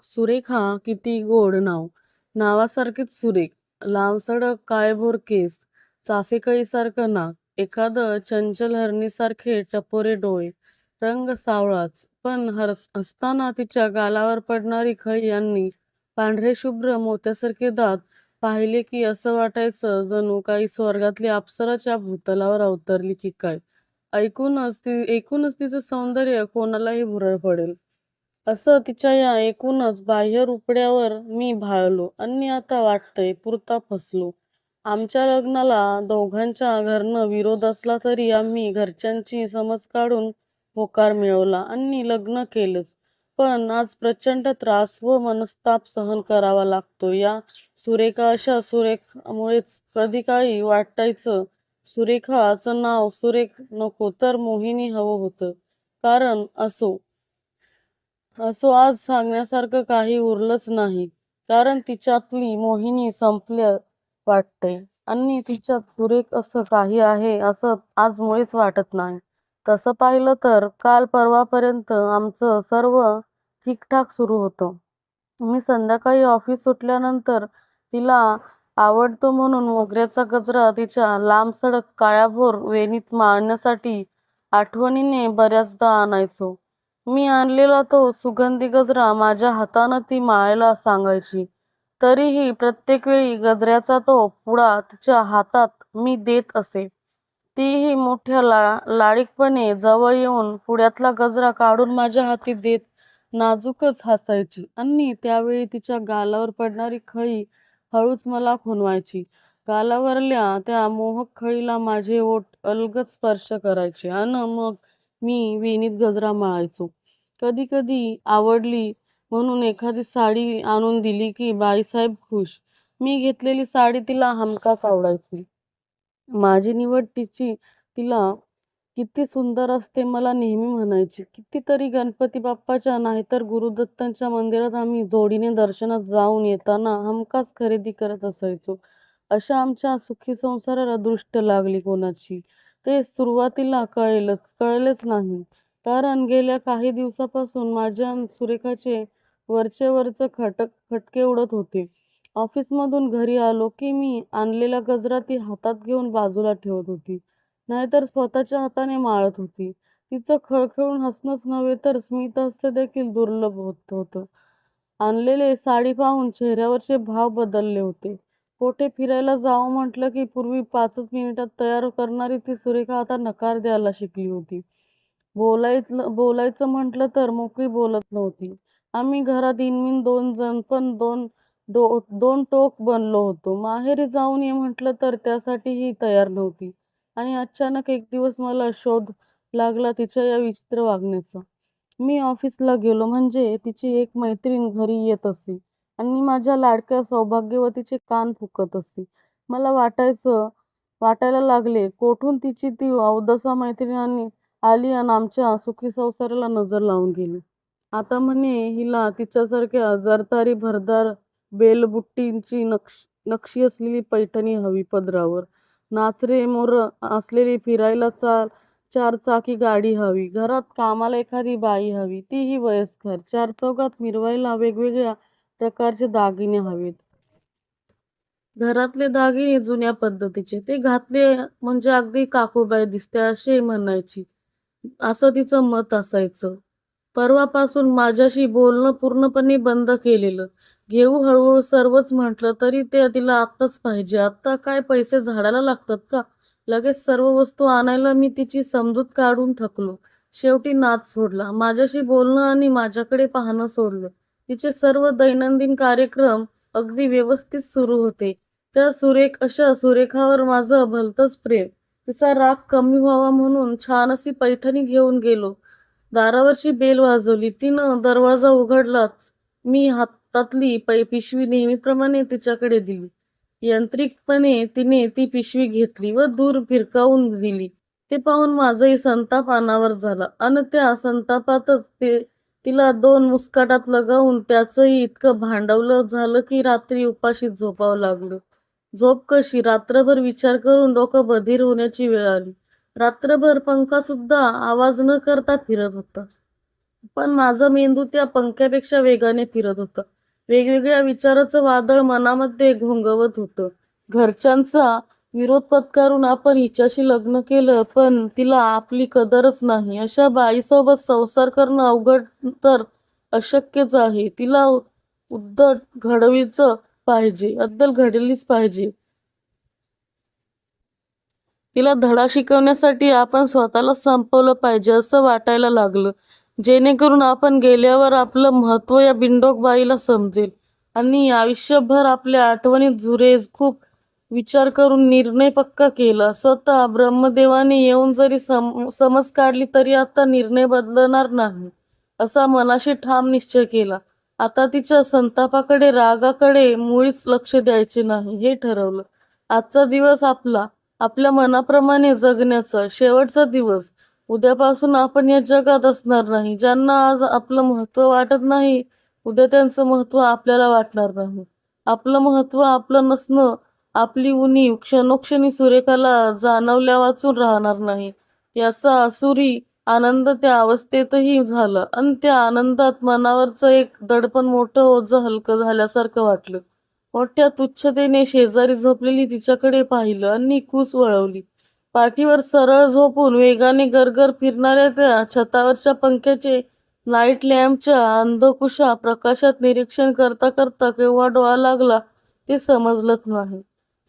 सुरेखा किती गोड नाव. नावासारखीच सुरेख. लांबसडक काळेभोर केस, चाफेकळीसारखं नाक, एखादं चंचल हरणीसारखे टपोरे डोळे. रंग सावळाच, पण हसताना तिच्या गालावर पडणारी खळी आणि पांढरे शुभ्र मोत्यासारखे दात पाहिले की असं वाटायचं जणू काही स्वर्गातली अप्सराच्या भूतलावर अवतरली की काय. एकूणच तिचं सौंदर्य कोणालाही भुरळ पडेल असं तिच्या या एकूणच बाह्य रुपड्यावर मी भाळलो आणि आता वाटतंय पुरता फसलो. आमच्या लग्नाला दोघांच्या घरनं विरोध असला तरी आम्ही घरच्यांची समज काढून होकार मिळवला आणि लग्न केलंच. पण आज प्रचंड त्रास व मनस्ताप सहन करावा लागतो या सुरेखा अशा सुरेखामुळेच. कधी काळी वाटायचं सुरेखाचं नाव सुरेख नको तर मोहिनी हवं होतं. कारण असो असो आज सांगण्यासारखं काही उरलंच नाही. कारण तिच्यातली मोहिनी संपल्या वाटते आणि तिच्यात सुरेख असं काही आहे असं आज मुळीच वाटत नाही. तसं पाहिलं तर काल परवापर्यंत आमचं सर्व ठीकठाक सुरू होतं. मी संध्याकाळी ऑफिस सुटल्यानंतर तिला आवडतो म्हणून मोगऱ्याचा गजरा तिच्या लांबसडक काळ्याभोर वेणीत माळण्यासाठी आठवणीने बऱ्याचदा आणायचो. मी आणलेला तो सुगंधी गजरा माझ्या हातानं ती माळायला सांगायची. तरीही प्रत्येक वेळी गजऱ्याचा तो पुडा तिच्या हातात मी देत असे. तीही मोठ्या लाडीकपणे जवळ येऊन पुड्यातला गजरा काढून माझ्या हाती देत नाजूकच हसायची आणि त्यावेळी तिच्या गालावर पडणारी खळी हळूच मला खुणवायची. गालावरल्या त्या मोहक खळीला माझे ओठ अलगद स्पर्श करायचे अन मग मी वेणीत गजरा माळायचो. कधी कधी आवडली म्हणून एखादी साडी आणून दिली की बाईसाहेब खुश. मी घेतलेली साडी तिला हमखास आवडायची. माझी निवड तिला किती सुंदर असते मला नेहमी म्हणायची. कितीतरी गणपती बाप्पाच्या नाहीतर गुरुदत्तांच्या मंदिरात आम्ही जोडीने दर्शनात जाऊन येताना हमखास खरेदी करत असायचो. अशा आमच्या सुखी संसाराला दृष्ट लागली कोणाची ते सुरुवातीला कळलेच नाही. कारण गेल्या काही दिवसापासून माझ्या अन सुरेखाचे वरचे खटके उडत होते. ऑफिसमधून घरी आलो की मी आणलेला गजरा ती हातात घेऊन बाजूला ठेवत होती, नाहीतर स्वतःच्या हाताने माळत होती. तिचं खळखळून हसणंच नव्हे तर स्मितहास्य देखील दुर्लभ होत होतं. आणलेले साडी पाहून चेहऱ्यावरचे भाव बदलले होते. कुठे फिरायला जावं म्हटलं की पूर्वी 5च मिनिटात तयार करणारी ती सुरेखा आता नकार द्यायला शिकली होती. बोलायचं म्हटलं तर मोकळी बोलत नव्हती. आम्ही घरात इनमिन 2 जण पण दोन टोक बनलो होतो. माहेरी जाऊन ये म्हटलं तर त्यासाठीही तयार नव्हती. आणि अचानक एक दिवस मला शोध लागला तिच्या या विचित्र वागण्याचा. मी ऑफिसला गेलो म्हणजे तिची एक मैत्रीण घरी येत असे आणि माझ्या लाडक्या सौभाग्यवतीचे कान फुकत असे. मला वाटायला लागले कोठून तिची ती अवदसा मैत्रीण आली आणि आमच्या सुखी संसाराला नजर लावून गेली. आता म्हणे हिला तिच्यासारख्या जरतारी भरदार बेलबुट्टींची नक्षी असलेली पैठणी हवी पदरावर. नाचरे मोर असलेली फिरायला चारचाकी गाडी हवी. घरात कामाला एखादी बाई हवी, तीही वयस्कर. चारचौघात मिरवायला वेगवेगळ्या प्रकारचे दागिने हवेत. घरातले दागिने जुन्या पद्धतीचे. ते घातले म्हणजे अगदी काकूबाई दिसते असे म्हणायची. असं तिचं मत असायचं. परवापासून माझ्याशी बोलणं पूर्णपणे बंद केलेलं. घेऊ हळूहळू सर्वच म्हटलं तरी ते तिला आत्ताच पाहिजे. आत्ता काय पैसे झाडाला लागतात का? लगेच सर्व वस्तू आणायला मी तिची समजूत काढून थकलो. शेवटी नाद सोडला. माझ्याशी बोलणं आणि माझ्याकडे पाहणं सोडलं. तिचे सर्व दैनंदिन कार्यक्रम अगदी व्यवस्थित सुरू होते. त्या अशा सुरेखावर माझं भलतंच प्रेम. तिचा राग कमी व्हावा म्हणून छान अशी पैठणी घेऊन गेलो. दारावरची बेल वाजवली. तिनं दरवाजा उघडलाच मी हातातली पिशवी नेहमीप्रमाणे तिच्याकडे दिली. यांत्रिकपणे तिने ती पिशवी घेतली व दूर फिरकावून दिली. ते पाहून माझाही संताप अनावर झाला अन त्या संतापातच तिला 2 मुस्काटात लगावून त्याचंही इतकं भांडवलं झालं की रात्री उपाशीच झोपावं लागलं. झोप कशी? रात्रभर विचार करून डोकं बधीर होण्याची वेळ आली. रात्रभर पंखा सुद्धा आवाज न करता फिरत होता. पण माझा मेंदू त्या पंख्यापेक्षा वेगाने फिरत होता. वेगवेगळ्या विचाराचं वादळ मनामध्ये घोंगवत होतं. घरच्यांचा विरोध पत्करून आपण हिच्याशी लग्न केलं, पण तिला आपली कदरच नाही. अशा बाईसोबत संसार करणं अवघड तर अशक्यच आहे. तिला अद्दल घडलीच पाहिजे. तिला धडा शिकवण्यासाठी आपण स्वतःला संपवलं पाहिजे असं वाटायला लागलं, जेणेकरून आपण गेल्यावर आपलं महत्त्व या बिंडोक बाईला समजेल आणि आयुष्यभर आपल्या आठवणीत झुरेल. खूप विचार करून निर्णय पक्का केला. स्वतः ब्रह्मदेवाने येऊन जरी समज काढली तरी आता निर्णय बदलणार नाही असा मनाशी ठाम निश्चय केला. आता तिच्या संतापाकडे, रागाकडे मुळीच लक्ष द्यायचे नाही हे ठरवलं. आजचा दिवस आपल्या मनाप्रमाणे जगण्याचा शेवटचा दिवस. उद्यापासून आपण या जगात असणार नाही. ज्यांना आज आपलं महत्त्व वाटत नाही, उद्या त्यांचं महत्त्व आपल्याला वाटणार नाही. आपलं महत्त्व आपलं नसणं, आपली उणीव क्षणोक्षणी सुरेखाला जाणवल्या वाचून राहणार नाही. याचा आसुरी आनंद त्या अवस्थेतही झाला आणि त्या आनंदात मनावरचं एक दडपण, मोठं ओझं हलकं झाल्यासारखं वाटलं. मोठ्या तुच्छतेने शेजारी झोपलेली तिच्याकडे पाहिलं आणि कूस वळवली. पाठीवर सरळ झोपून वेगाने गरगर फिरणाऱ्या त्या छतावरच्या पंख्याचे नाईट लॅम्पच्या अंधकुशा प्रकाशात निरीक्षण करता करता केव्हा डोळा लागला ते समजलंच नाही.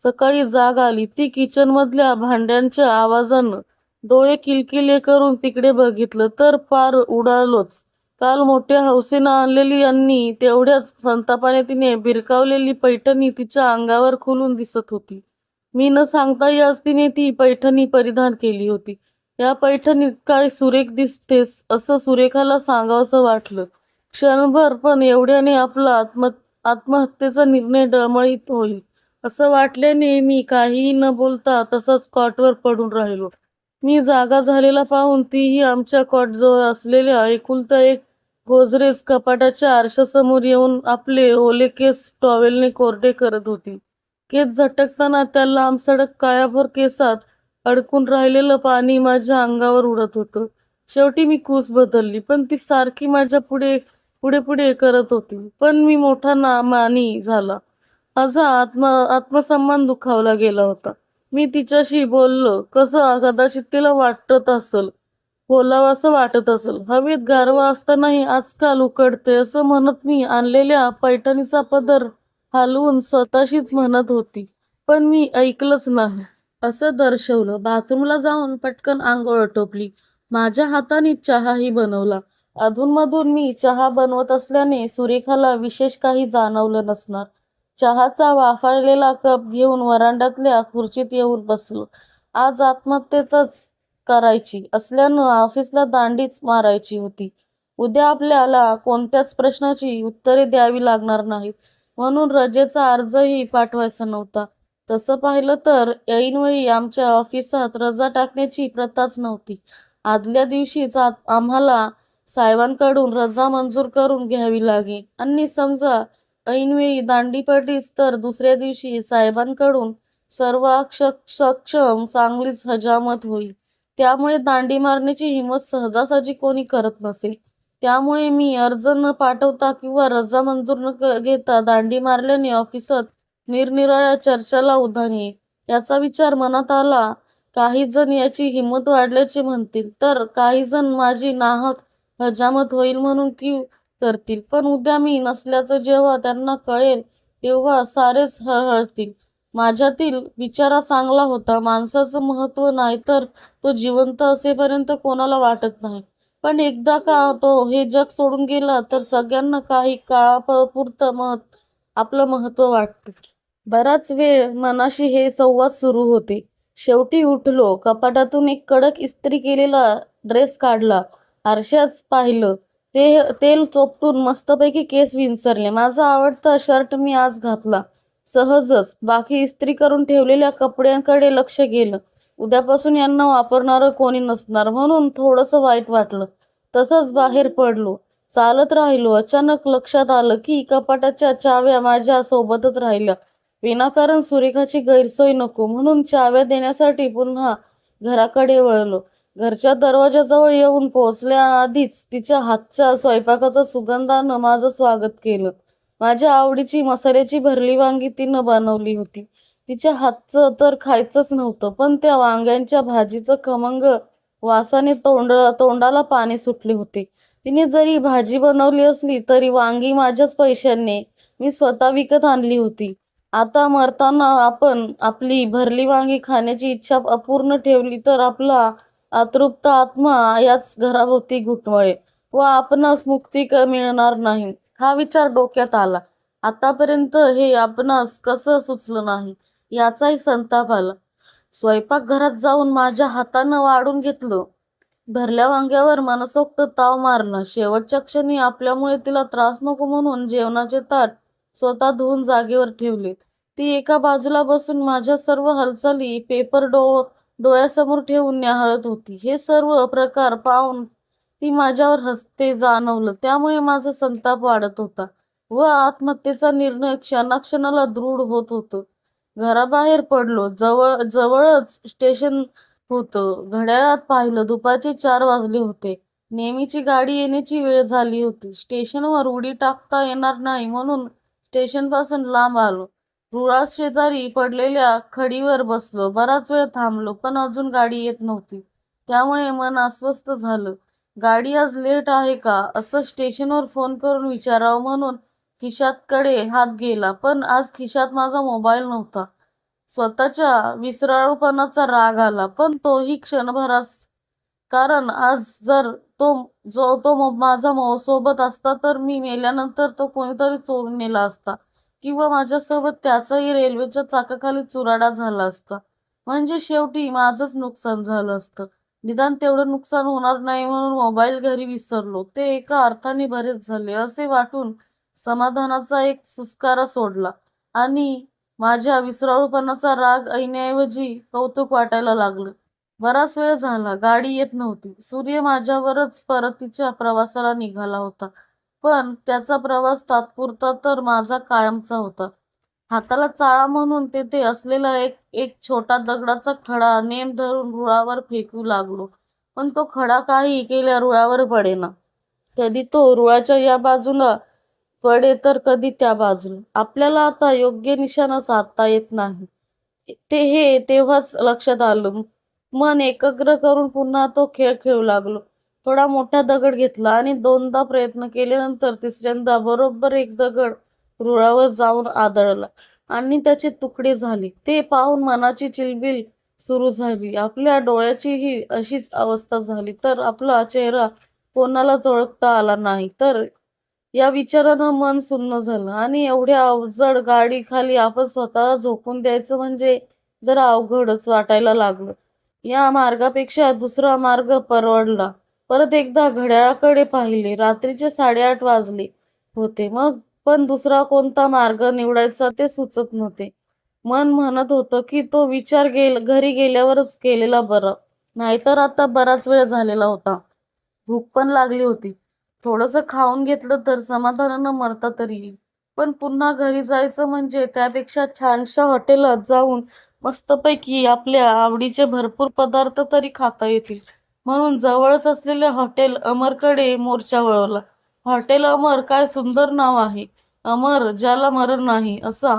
सकाळी जाग आली ती किचनमधल्या भांड्यांच्या आवाजानं. डोळे किलकिले करून तिकडे बघितलं तर पार उडालोच. काल मोठ्या हौसेनं आणलेली आणि तेवढ्याच संतापाने तिने भिरकावलेली पैठणी तिच्या अंगावर खुलून दिसत होती. मी न सांगताही आज तिने ती पैठणी परिधान केली होती. या पैठणीत काय सुरेख दिसतेस असं सुरेखाला सांगावंसं वाटलं क्षणभर, पण एवढ्याने आपला आत्महत्येचा निर्णय डळमळीत होईल असं वाटल्याने मी काहीही न बोलता तसंच कॉटवर पडून राहिलो. मी जागा झालेला पाहून तीही आमच्या कॉटजवळ असलेल्या एकुलता एक गोदरेज कपाटाच्या आरशासमोर येऊन आपले ओले केस टॉवेलने कोरडे करत होती. केस झटकताना त्या लांबसडक काळ्याभोर केसात अडकून राहिलेलं पाणी माझ्या अंगावर उडत होतं. शेवटी मी कूस बदलली, पण ती सारखी माझ्या पुढे पुढे पुढे करत होती. पण मी मोठा मानी झाला. माझा आत्मसन्मान दुखावला गेला होता. मी तिच्याशी बोललो कसं कदाचित तिला वाटत असेल, बोलावं असं वाटत असेल. हवेत गारवा असतानाही आजकाल उकडते असं म्हणत मी आणलेल्या पैठणीचा पदर हलवून स्वतःशीच म्हणत होती. पण मी ऐकलंच नाही. असं दर्शवलं. बाथरूमला जाऊन पटकन आंघोळ आटोपली. माझ्या हाताने चहाही बनवला. अधूनमधून मी चहा बनवत असल्याने सुरेखाला विशेष काही जाणवलं नसणार. चहाचा वाफाळलेला कप घेऊन वरांड्यातल्या खुर्चीत येऊन बसलो. आज आत्महत्येच करायची असल्यानं ऑफिसला दांडीच मारायची होती. उद्या आपल्याला कोणत्याच प्रश्नाची उत्तरे द्यावी लागणार नाहीत, म्हणून रजेचा अर्जही पाठवायचा नव्हता. तसं पाहिलं तर ऐनवेळी आमच्या ऑफिसात रजा टाकण्याची प्रथाच नव्हती. आदल्या दिवशीच आम्हाला साहेबांकडून रजा मंजूर करून घ्यावी लागे आणि समजा ऐनवेळी दांडी पडलीच तर दुसऱ्या दिवशी साहेबांकडून सर्व सक्षम चांगलीच हजामत होईल. त्यामुळे दांडी मारण्याची हिंमत सहजासहजी कोणी करत नसे. त्यामुळे मी अर्ज न पाठवता किंवा रजा मंजूर न घेता दांडी मारल्याने ऑफिसात निरनिराळ्या चर्चाला उधाण येईल याचा विचार मनात आला. काही जण याची हिंमत वाढल्याचे म्हणतील, तर काही जण माझी नाहक हजामत होईल म्हणून की करतील. पण उद्या मी नसल्याचं जेव्हा त्यांना कळेल तेव्हा सारेच हळहळतील. माझ्यातील विचारा चांगला होता. माणसाचं महत्त्व नाहीतर तो जिवंत असेपर्यंत कोणाला वाटत नाही, पण एकदा का तो हे जग सोडून गेला तर सगळ्यांना काही काळापुरतं आपलं महत्त्व वाटतं. बराच वेळ मनाशी हे संवाद सुरू होते. शेवटी उठलो. कपाटातून एक कडक इस्त्री केलेला ड्रेस काढला. आरशात पाहिलं. तेल चोपटून मस्तपैकी केस विंचरले. माझा आवडता शर्ट मी आज घातला सहजच. बाकी इस्त्री करून ठेवलेल्या कपड्यांकडे लक्ष गेलं. उद्यापासून यांना वापरणारं कोणी नसणार म्हणून थोडंसं वाईट वाटलं. तसंच बाहेर पडलो. चालत राहिलो. अचानक लक्षात आलं की कपाटाच्या चाव्या माझ्या सोबतच राहिल्या. विनाकारण सुरेखाची गैरसोय नको म्हणून चाव्या देण्यासाठी पुन्हा घराकडे वळलो. घरच्या दरवाजाजवळ येऊन पोहोचल्याआधीच तिच्या हातच्या स्वयंपाकाच्या सुगंधानं माझं स्वागत केलं. माझ्या आवडीची मसाल्याची भरली वांगी तिनं बनवली होती. तिच्या हातचं तर खायचंच नव्हतं, पण त्या वांग्यांच्या भाजीचं खमंग वासाने तोंडाला पाणी सुटले होते. तिने जरी भाजी बनवली असली तरी वांगी माझ्याच पैशांनी मी स्वतः विकत आणली होती. आता मरताना आपण आपली भरली वांगी खाण्याची इच्छा अपूर्ण ठेवली तर आपला अतृप्त आत्मा याच घराभोवती घुटमळे व आपणास मुक्ती मिळणार नाही. हा विचार डोक्यात आला. आतापर्यंत हे आपणास कसं सुचलं नाही याचाही संताप आला. स्वयंपाकघरात जाऊन माझ्या हातानं वाढून घेतलं. भरल्या वांग्यावर मनसोक्त ताव मारला. शेवटच्या क्षणी आपल्यामुळे तिला त्रास नको म्हणून जेवणाचे ताट स्वतः धुवून जागेवर ठेवले. ती एका बाजूला बसून माझ्या सर्व हालचाली पेपर डोळ्यासमोर ठेवून न्याहाळत होती. हे सर्व प्रकार पाहून ती माझ्यावर हसते जाणवलं. त्यामुळे माझा संताप वाढत होता व आत्महत्येचा निर्णय क्षणाक्षणाला दृढ होत होतं. घराबाहेर पडलो. जवळच स्टेशन होतं. घड्याळात पाहिलं. दुपारचे 4 वाजले होते. नेहमीची गाडी येण्याची वेळ झाली होती. स्टेशनवर उडी टाकता येणार नाही म्हणून स्टेशनपासून लांब आलो. रुळाशेजारी पडलेल्या खडीवर बसलो. बराच वेळ थांबलो, पण अजून गाडी येत नव्हती. त्यामुळे मन अस्वस्थ झालं. गाडी आज लेट आहे का असं स्टेशनवर फोन करून विचारावं म्हणून खिशातकडे हात गेला, पण आज खिशात माझा मोबाईल नव्हता. स्वतःच्या विसराळूपणाचा राग आला, पण तोही क्षणभराच. कारण आज जर तो माझा सोबत असता तर मी मेल्यानंतर तो कोणीतरी चोरून नेला असता किंवा माझ्यासोबत त्याचाही रेल्वेच्या चाकाखाली चुराडा झाला असता. म्हणजे शेवटी माझंच नुकसान झालं असतं. निदान तेवढं नुकसान होणार नाही म्हणून मोबाईल घरी विसरलो ते एका अर्थाने बरेच झाले असे वाटून समाधानाचा एक सुस्कारा सोडला आणि माझ्या विसराळूपणाचा राग ऐण्याऐवजी कौतुक वाटायला लागलं. बराच वेळ झाला. गाडी येत नव्हती. सूर्य माझ्यावरच परतीच्या प्रवासाला निघाला होता. पण त्याचा प्रवास तात्पुरता तर माझा कायमचा होता. हाताला चाळा म्हणून तेथे असलेला एक एक छोटा दगडाचा खडा नेम धरून रुळावर फेकू लागलो. पण तो खडा काही केल्या रुळावर पडेना. कधी तो रुळाच्या या बाजूला पडे तर कधी त्या बाजूला. आपल्याला आता योग्य निशाणा साधता येत नाही. हे तेव्हाच लक्षात आलं. मन एकाग्र करून पुन्हा तो खेळ खेळू लागलो. थोडा मोठा दगड घेतला आणि 2दा प्रयत्न केल्यानंतर तिसऱ्यांदा बरोबर एक दगड रुळावर जाऊन आदळला आणि त्याचे तुकडे झाले. ते पाहून मनाची चिलबिल सुरू झाली. आपल्या डोळ्याचीही अशीच अवस्था झाली तर आपला चेहरा कोणालाच ओळखता आला नाही तर या विचारानं मन सुन्न झालं आणि एवढ्या अवजड गाडीखाली आपण स्वतःला झोकून द्यायचं म्हणजे जरा अवघडच वाटायला लागलं. या मार्गापेक्षा दुसरा मार्ग परवडला. परत एकदा घड्याळाकडे पाहिले. रात्रीचे 8:30 वाजले होते. मग पण दुसरा कोणता मार्ग निवडायचा ते सुचत नव्हते. मन म्हणत होतं की तो विचार घरी गेल्यावरच केलेला बरा. नाहीतर आता बराच वेळ झालेला होता. भूक पण लागली होती. थोडंसं खाऊन घेतलं तर समाधानानं मरता तरी येईल. पण पुन्हा घरी जायचं म्हणजे त्यापेक्षा छानशा हॉटेलात जाऊन मस्तपैकी आपल्या आवडीचे भरपूर पदार्थ तरी खाता येतील. म्हणून जवळच असलेल्या हॉटेल अमरकडे मोर्चा वळवला. हॉटेल अमर, काय सुंदर नाव आहे. अमर ज्याला मरण नाही असा.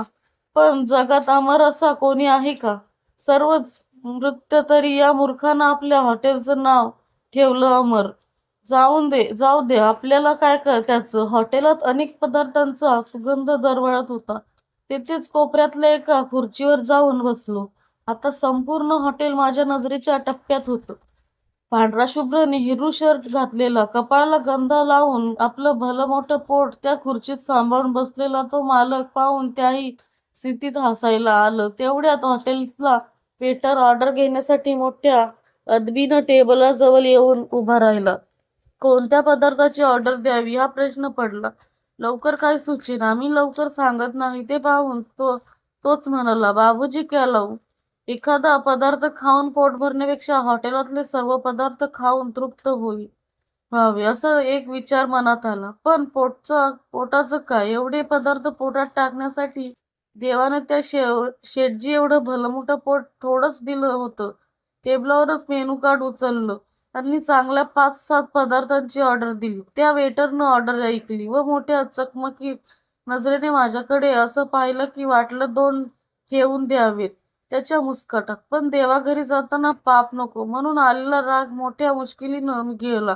पण जगात अमर असा कोणी आहे का? सर्वच मृत्य तरी या मूर्खानं आपल्या हॉटेलचं नाव ठेवलं अमर. जाऊ दे, आपल्याला काय त्याचं. हॉटेलात अनेक पदार्थांचा सुगंध दरवळत होता. तेथेच कोपऱ्यातल्या एका खुर्चीवर जाऊन बसलो. आता संपूर्ण हॉटेल माझ्या नजरेच्या टप्प्यात होतं. पांढरा शुभ्र नेहरू शर्ट घातलेला, कपाळाला गंधा लावून आपलं भलं मोठं पोट त्या खुर्चीत सांभाळून बसलेला तो मालक पाहून त्याही स्थितीत हसायला आलं. तेवढ्यात हॉटेलला वेटर ऑर्डर घेण्यासाठी मोठ्या अदबीनं टेबलाजवळ येऊन उभा राहिला. कोणत्या पदार्थाची ऑर्डर द्यावी हा प्रश्न पडला. लवकर काय सुचेना. मी लवकर सांगत नाही ते पाहून तोच म्हणाला, बाबूजी क्या लावू? एखादा पदार्थ खाऊन पोट भरण्यापेक्षा हॉटेलातले सर्व पदार्थ खाऊन तृप्त व्हावे असं एक विचार मनात आला. पण पोटाचं काय? एवढे पदार्थ पोटात टाकण्यासाठी देवानं त्या शेटजी एवढं भलं मोठं पोट थोडंच दिलं होतं. टेबलावरच मेनू कार्ड उचललं. त्यांनी चांगल्या 5-7 पदार्थांची ऑर्डर दिली. त्या वेटरनं ऑर्डर ऐकली व मोठ्या चकमकीत नजरेने माझ्याकडे असं पाहिलं की वाटलं 2 ठेवून द्यावेत त्याच्या मुस्कटात. पण देवाघरी जाताना पाप नको म्हणून आलेला राग मोठ्या मुश्किलीनं गेला.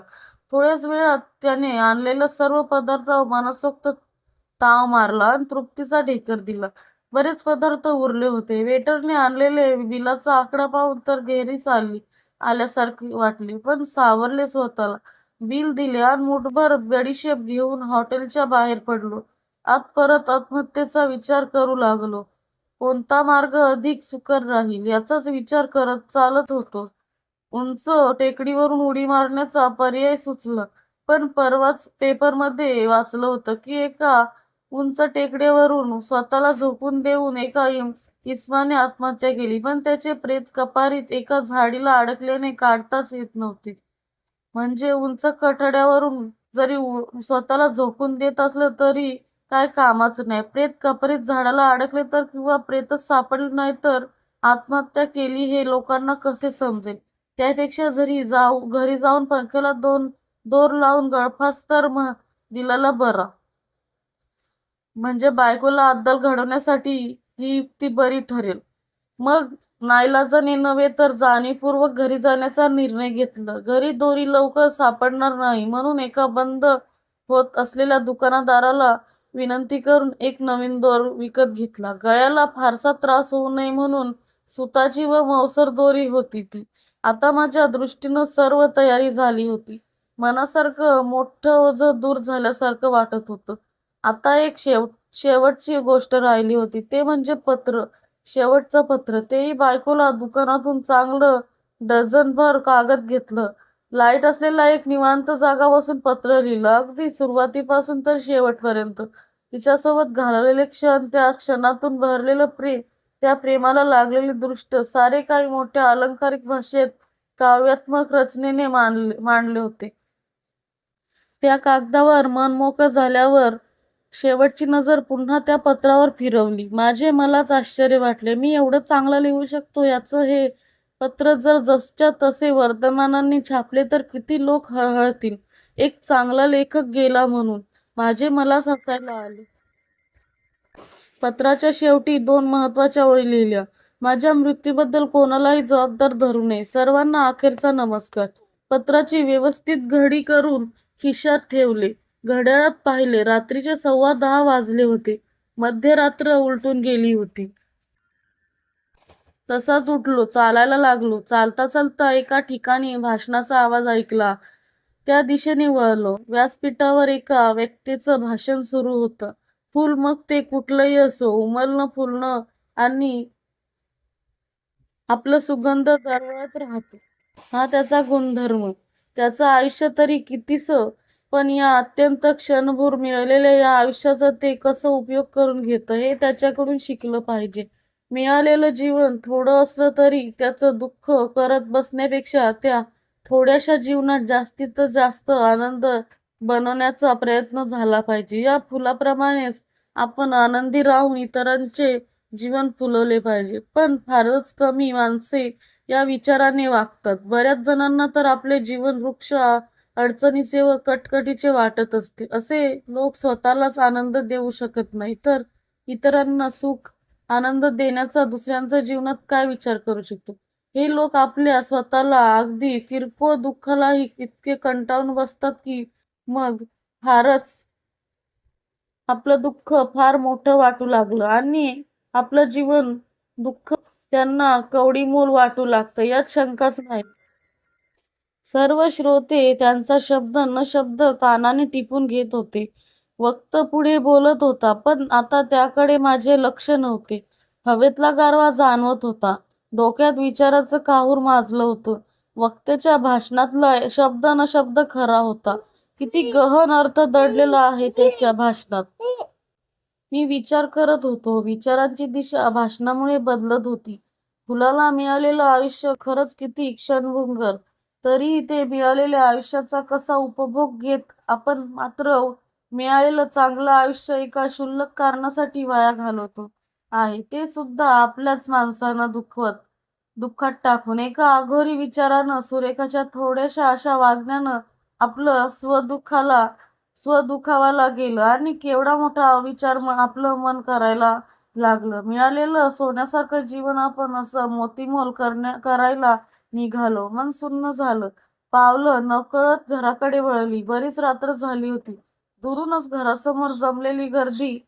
थोड्याच वेळात त्याने आणलेले सर्व पदार्थ मनसोक्त ताव मारला आणि तृप्तीचा ढेकर दिला. बरेच पदार्थ उरले होते. वेटरने आणलेले बिलाचा आकडा पाहून तर घेरीच आल्यासारखे वाटले, पण सावरले स्वतःला. बिल दिले आणि मुठभर बडीशेप घेऊन हॉटेलच्या बाहेर पडलो. आत परत आत्महत्येचा विचार करू लागलो. कोणता मार्ग अधिक सुकर राहील याचाच विचार करत चालत होतो. उंच टेकडीवरून उडी मारण्याचा पर्याय सुचला. पण परवाच पेपरमध्ये वाचलं होतं की एका उंच टेकड्यावरून स्वतःला झोकून देऊन एका इसमाने आत्महत्या केली. पण त्याचे प्रेत कपारीत एका झाडीला अडकल्याने काढताच येत नव्हते. म्हणजे उंच कठड्यावरून जरी स्वतःला झोकून देत असलं तरी काय कामाचं नाही. प्रेत कपारीत झाडाला अडकले तर किंवा प्रेतच सापडले नाही तर आत्महत्या केली हे लोकांना कसे समजेल? त्यापेक्षा घरी जाऊन पंख्याला दोर लावून गळफास तर दिलेला बरा. म्हणजे बायकोला अद्दल घडवण्यासाठी ही युक्ती बरी ठरेल. मग नाईलाजाने नव्हे तर जाणीवपूर्वक घरी जाण्याचा निर्णय घेतला. घरी दोरी लवकर सापडणार नाही म्हणून एका बंद होत असलेल्या दुकानदाराला विनंती करून एक नवीन दोर विकत घेतला. गळ्याला फारसा त्रास होऊ नये म्हणून सुताची व मौसर दोरी होती ती. आता माझ्या दृष्टीनं सर्व तयारी झाली होती. मनासारखं मोठं ओझं दूर झाल्यासारखं वाटत होतं. आता एक शेवटची गोष्ट राहिली होती ते म्हणजे पत्र. शेवटचं पत्र. तेही बायकोला दुकानातून चांगलं डझनभर कागद घेतलं. लाईट असलेला एक निवांत जागा बसून पत्र लिहिलं. अगदी सुरुवातीपासून तर शेवटपर्यंत. तिच्यासोबत घालवलेले क्षण, त्या क्षणातून भरलेलं प्रेम, त्या प्रेमाला लागलेली दृष्ट, सारे काही मोठ्या अलंकारिक भाषेत काव्यात्मक रचनेने मांडले होते. त्या कागदावर मन मोकळं झाल्यावर शेवटची नजर पुन्हा त्या पत्रावर फिरवली. मलाच आश्चर्य वाटले. मी एवढं चांगलं लिहू शकतो याचं हे पत्र जर जसच्या तसे वर्तमानांनी छापले तर किती लोक हळहळतील. एक चांगला लेखक गेला म्हणून. मलाच हसायला आले. पत्राच्या शेवटी 2 महत्वाच्या ओळी लिहिल्या. माझ्या मृत्यूबद्दल कोणालाही जबाबदार धरू नये. सर्वांना अखेरचा नमस्कार. पत्राची व्यवस्थित घडी करून खिशात ठेवले. घड्याळात पाहिले. रात्रीचे 10:15 वाजले होते. मध्यरात्र उलटून गेली होती. तसाच उठलो. चालायला लागलो. चालता चालता एका ठिकाणी भाषणाचा आवाज ऐकला. त्या दिशेने वळलो. व्यासपीठावर एका वक्त्याचं भाषण सुरू होतं. फूल मग ते कुठलंही असो, उमलणं फुलणं आणि आपलं सुगंध दरवळत राहतो. हा त्याचा गुणधर्म. त्याचं आयुष्य तरी कितीसं, पण या अत्यंत क्षणभर मिळालेल्या या आयुष्याचा ते कसं उपयोग करून घेतं हे त्याच्याकडून शिकलं पाहिजे. मिळालेलं जीवन थोडं असलं तरी त्याचं दुःख करत बसण्यापेक्षा त्या थोड्याशा जीवनात जास्तीत जास्त आनंद बनवण्याचा प्रयत्न झाला पाहिजे. या फुलाप्रमाणेच आपण आनंदी राहून इतरांचे जीवन फुलवले पाहिजे. पण फारच कमी माणसे या विचाराने वागतात. बऱ्याच जणांना तर आपले जीवन वृक्ष अडचणीचे व कटकटीचे वाटत असते. असे लोक स्वतःलाच आनंद देऊ शकत नाही तर इतरांना सुख आनंद देण्याचा दुसऱ्यांच्या जीवनात काय विचार करू शकतो. हे लोक आपल्या स्वतःला अगदी किरकोळ दुःखालाही इतके कंटाळून बसतात की मग फारच आपलं दुःख फार मोठं वाटू लागलं आणि आपलं जीवन दुःख त्यांना कवडीमोल वाटू लागतं यात शंकाच नाही. सर्व श्रोते त्यांचा शब्द न शब्द कानाने टिपून घेत होते. वक्ता पुढे बोलत होता पण आता त्याकडे माझे लक्ष नव्हते. हवेतला गारवा जाणवत होता. डोक्यात विचाराचं काहूर माजलं होतं. वक्त्याच्या भाषणातला शब्द न शब्द खरा होता. किती गहन अर्थ दडलेला आहे त्याच्या भाषणात. मी विचार करत होतो. विचारांची दिशा भाषणामुळे बदलत होती. फुलाला मिळालेलं आयुष्य खरंच किती क्षणभंगुर. तरीही ते मिळालेल्या आयुष्याचा कसा उपभोग घेत आपण मात्र मिळालेलं चांगलं आयुष्य एका क्षुल्लक कारणासाठी वाया घालवतो आहे. ते सुद्धा आपल्याच माणसांना दुखवत. दुःखात टाकून एका अघोरी विचारानं सुरेखाच्या थोड्याशा अशा वागण्यानं आपलं स्वदुखावाला गेलं आणि केवढा मोठा विचार आपलं मन करायला लागलं. मिळालेलं सोन्यासारखं जीवन आपण असं मोतीमोल करायला निघालो. मन सुन्न झालं. पावलं नकळत घराकडे वळली. बरीच रात्र झाली होती. दुरूनच घरासमोर जमलेली गर्दी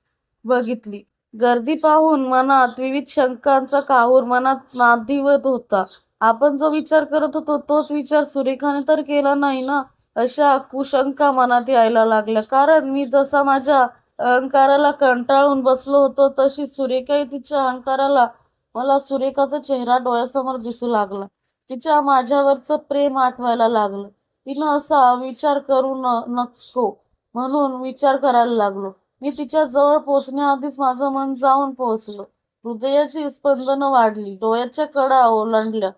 बघितली. गर्दी पाहून मनात विविध शंकांचा काहूर मनात नादिवत होता. आपण जो विचार करत होतो तोच विचार सुरेखाने तर केला नाही ना, अशा कुशंका मनात यायला लागल्या. कारण मी जसा माझ्या अहंकाराला कंटाळून बसलो होतो तशी सुरेखाही तिच्या अहंकाराला. मला सुरेखाचा चेहरा डोळ्यासमोर दिसू लागला. तिच्या माझ्यावरचं प्रेम आठवायला लागलं. तिनं असा विचार करू नको म्हणून विचार करायला लागलो. मी तिच्या जवळ पोचण्याआधीच माझं मन जाऊन पोहोचलं. हृदयाची स्पंदनं वाढली, डोळ्याच्या कडा ओलांडल्या,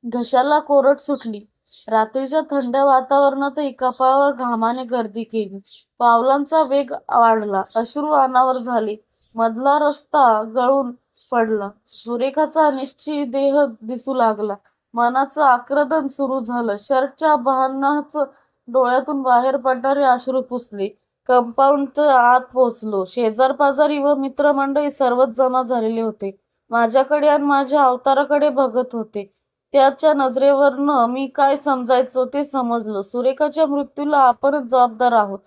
घशाला कोरड सुटली. रात्रीच्या थंड वातावरणातही कपाळावर घामाने गर्दी केली. पावलांचा वेग वाढला, अश्रू अनावर झाले. मधला रस्ता गळून पडला. सुरेखाचा निश्चय देह दिसू लागला. मनाचं आक्रंदन सुरू झालं. शर्टच्या बहानाच डोळ्यातून बाहेर पडणारे अश्रू पुसले. कंपाऊंडच्या आत पोहोचलो. शेजारपाजारी व मित्रमंडळी सर्वच जमा झालेले होते. माझ्याकडे आणि माझ्या अवताराकडे बघत होते. त्याच्या नजरेवरनं मी काय समजायचो ते समजलं. सुरेखाच्या मृत्यूला आपणच जबाबदार आहोत.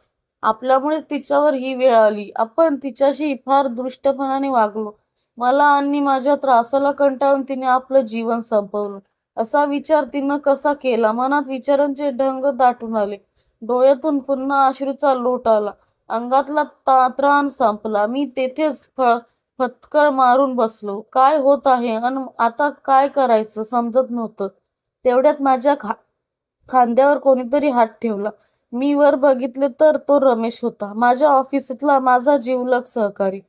आपल्यामुळेच तिच्यावर ही वेळ आली. आपण तिच्याशी फार दुष्टपणाने वागलो. मला आणि माझ्या त्रासाला कंटाळून तिने आपलं जीवन संपवलं. असा विचार तिनं कसा केला? मनात विचारांचे ढंग दाटून आले. डोळ्यातून पुन्हा अश्रूचा लोट आला. अंगातला त्राण संपला. मी तेथेच फटकळ मारून बसलो. काय होत आहे आणि आता काय करायचं समजत नव्हतं. तेवढ्यात माझ्या खांद्यावर कोणीतरी हात ठेवला. मी वर बघितले तर तो रमेश होता, माझ्या ऑफिसातला माझा जिवलग सहकारी.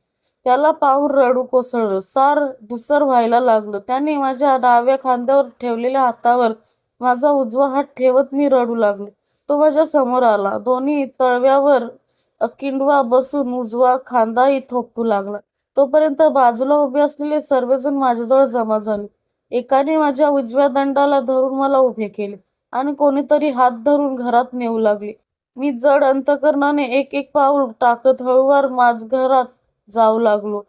त्याला पाहून रडू कोसळलं. सार धुसर व्हायला लागलं. त्याने माझ्या डाव्या खांद्यावर ठेवलेल्या हातावर माझा उजवा हात ठेवत मी रडू लागले. तो माझ्या समोर आला. दोन्ही तळव्यावर किंडवा बसून उजवा खांदाही थोपटू लागला. तोपर्यंत बाजूला उभे असलेले सर्वजण माझ्याजवळ जमा झाले. एकाने माझ्या उजव्या दंडाला धरून मला उभे केले आणि कोणीतरी हात धरून घरात नेऊ लागले. मी जड अंतकरणाने एक एक पाऊल टाकत हळूवार घरात जाऊ लागलो.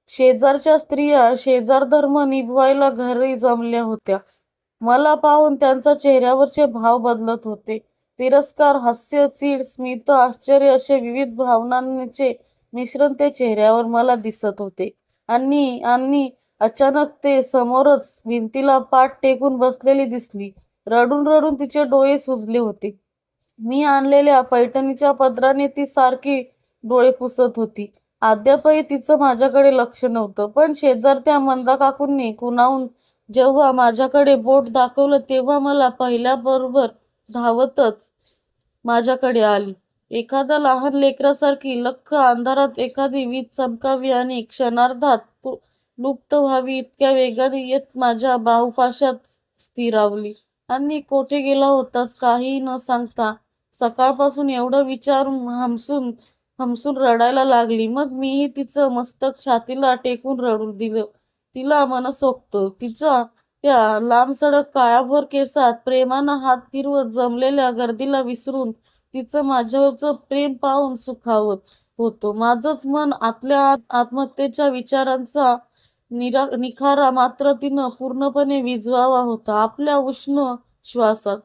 शेजारच्या स्त्रिया शेजारधर्म निभवायला घरी जमल्या होत्या. मला पाहून त्यांच्या चेहऱ्यावरचे भाव बदलत होते. तिरस्कार, हास्य, चीड, स्मित, आश्चर्य असे विविध भावनांचे मिश्रण ते चेहऱ्यावर मला दिसत होते. आणि आणि अचानक ते समोरच भिंतीला पाठ टेकून बसलेली दिसली. रडून रडून तिचे डोळे सुजले होते. मी आणलेल्या पैठणीच्या पदराने ती सारखी डोळे पुसत होती. अद्यापही तिचं माझ्याकडे लक्ष नव्हतं. पण शेजारत्या मंदा काकूंनी कुणाहून जेव्हा माझ्याकडे बोट दाखवलं तेव्हा मला पाहिल्याबरोबर धावतच माझ्याकडे आली. एखाद्या लहान लेकरासारखी लख्ख अंधारात एखादी वीज चमकावी आणि क्षणार्धात लुप्त व्हावी इतक्या वेगाने येत माझ्या बाहुपाशात स्थिरावली. आणि कुठे गेला होतास काही न सांगता? सकाळपासून एवढं विचारून हमसून हमसून रडायला लागली. मग मीही तिचं मस्तक छातीला टेकून रडू दिलं. तिला मनसोक्त तिच्या त्या लांबसडक काळ्याभोर केसात प्रेमानं हात फिरवत जमलेल्या गर्दीला विसरून तिचं माझ्यावरचं प्रेम पाहून सुखावत होतो. माझंच मन आतल्या आत आत्महत्येच्या विचारांचा निखारा मात्र तिनं पूर्णपणे विझवावा होता. आपल्या उष्ण श्वासात